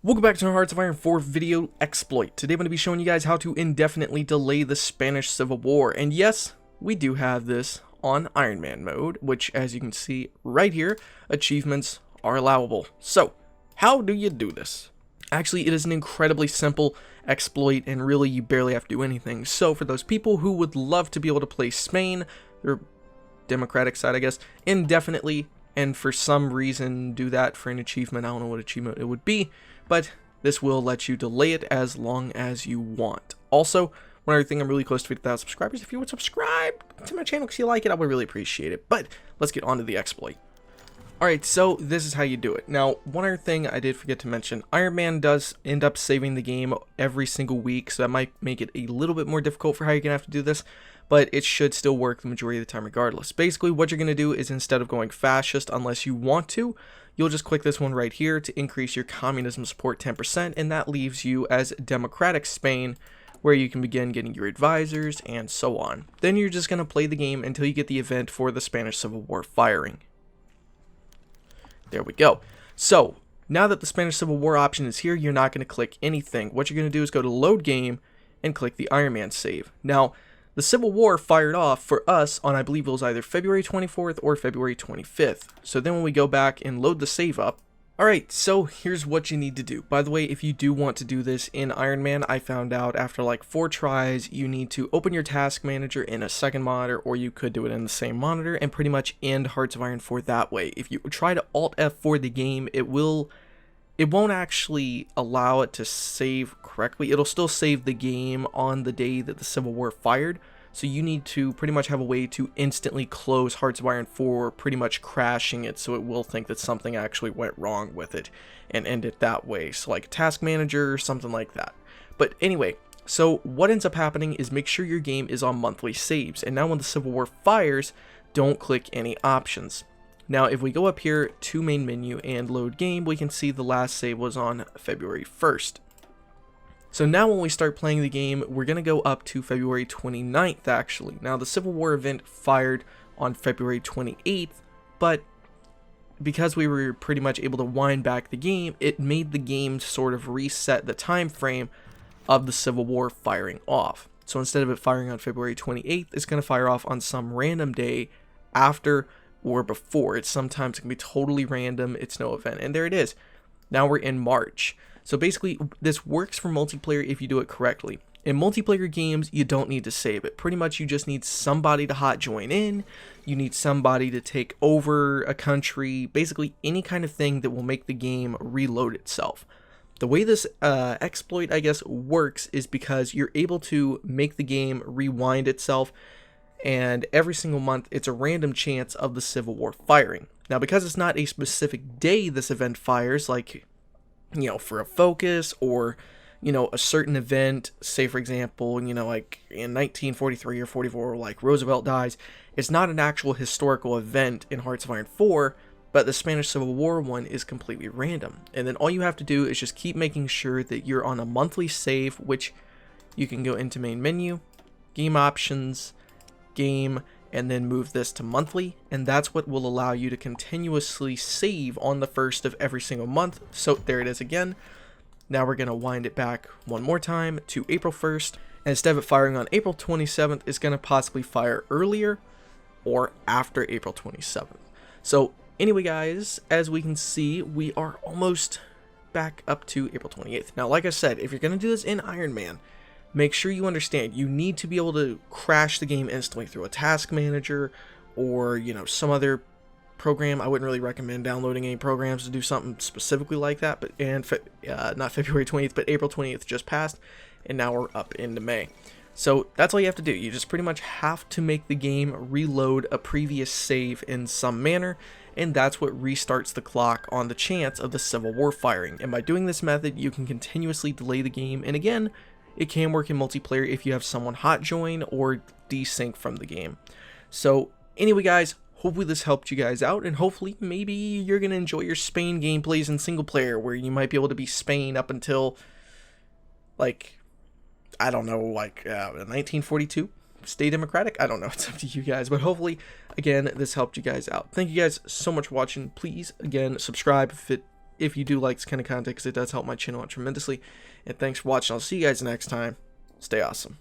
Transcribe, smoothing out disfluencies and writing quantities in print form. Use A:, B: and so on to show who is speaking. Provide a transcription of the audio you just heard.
A: Welcome back to our Hearts of Iron 4 video exploit. Today I'm going to be showing you guys how to indefinitely delay the Spanish Civil War. And yes, we do have this on Ironman mode, which as you can see right here, achievements are allowable. So, how do you do this? Actually, it is an incredibly simple exploit and really you barely have to do anything. So for those people who would love to be able to play Spain, their democratic side I guess, indefinitely, and for some reason do that for an achievement, I don't know what achievement it would be, but this will let you delay it as long as you want. Also, one other thing, I'm really close to 50,000 subscribers. If you would subscribe to my channel because you like it, I would really appreciate it. But let's get on to the exploit. Alright, so this is how you do it. Now, one other thing I did forget to mention, Ironman does end up saving the game every single week, so that might make it a little bit more difficult for how you're going to have to do this, but it should still work the majority of the time regardless. Basically, what you're going to do is instead of going fascist, unless you want to, you'll just click this one right here to increase your communism support 10%, and that leaves you as Democratic Spain, where you can begin getting your advisors and so on. Then you're just going to play the game until you get the event for the Spanish Civil War firing. There we go. So, now that the Spanish Civil War option is here, you're not going to click anything. What you're going to do is go to load game and click the Ironman save. Now, the Civil War fired off for us on, I believe it was either February 24th or February 25th. So then when we go back and load the save up, alright, so here's what you need to do. By the way, if you do want to do this in Ironman, I found out after like 4 tries, you need to open your task manager in a second monitor, or you could do it in the same monitor and pretty much end Hearts of Iron 4 that way. If you try to Alt F4 the game, it won't actually allow it to save correctly. It'll still save the game on the day that the Civil War fired. So you need to pretty much have a way to instantly close Hearts of Iron 4, pretty much crashing it so it will think that something actually went wrong with it and end it that way. So like task manager or something like that. But anyway, so what ends up happening is make sure your game is on monthly saves. And now when the Civil War fires, don't click any options. Now if we go up here to main menu and load game, we can see the last save was on February 1st. So now when we start playing the game, we're going to go up to February 29th actually. Now the Civil War event fired on February 28th, but because we were pretty much able to wind back the game, it made the game sort of reset the time frame of the Civil War firing off. So instead of it firing on February 28th, it's going to fire off on some random day after or before. It's sometimes can be totally random, it's no event, and there it is. Now we're in March. So basically, this works for multiplayer if you do it correctly. In multiplayer games, you don't need to save it. Pretty much, you just need somebody to hot join in. You need somebody to take over a country. Basically, any kind of thing that will make the game reload itself. The way this exploit, I guess, works is because you're able to make the game rewind itself. And every single month, it's a random chance of the Civil War firing. Now, because it's not a specific day this event fires, like, you know, for a focus or, you know, a certain event, say for example, you know, like in 1943 or 44, like Roosevelt dies, it's not an actual historical event in Hearts of Iron 4, but the Spanish Civil War one is completely random. And then all you have to do is just keep making sure that you're on a monthly save, which you can go into main menu, game options, game, and then move this to monthly, and that's what will allow you to continuously save on the first of every single month. So there it is again. Now we're going to wind it back one more time to April 1st, and instead of it firing on April 27th, it's going to possibly fire earlier or after April 27th. So anyway guys, as we can see, we are almost back up to April 28th. Now like I said, if you're going to do this in Ironman, make sure you understand you need to be able to crash the game instantly through a task manager or, you know, some other program. I wouldn't really recommend downloading any programs to do something specifically like that, but not February 20th, but April 20th just passed, and now we're up into May. So that's all you have to do. You just pretty much have to make the game reload a previous save in some manner, and that's what restarts the clock on the chance of the Civil War firing. And by doing this method, you can continuously delay the game, and again, it can work in multiplayer if you have someone hot join or desync from the game. So anyway guys, hopefully this helped you guys out, and hopefully maybe you're going to enjoy your Spain gameplays in single player where you might be able to be Spain up until, like, I don't know, like 1942? Stay democratic? I don't know, it's up to you guys, but hopefully, again, this helped you guys out. Thank you guys so much for watching. Please, again, subscribe if it if you do like this kind of content, because it does help my channel out tremendously. And thanks for watching. I'll see you guys next time. Stay awesome.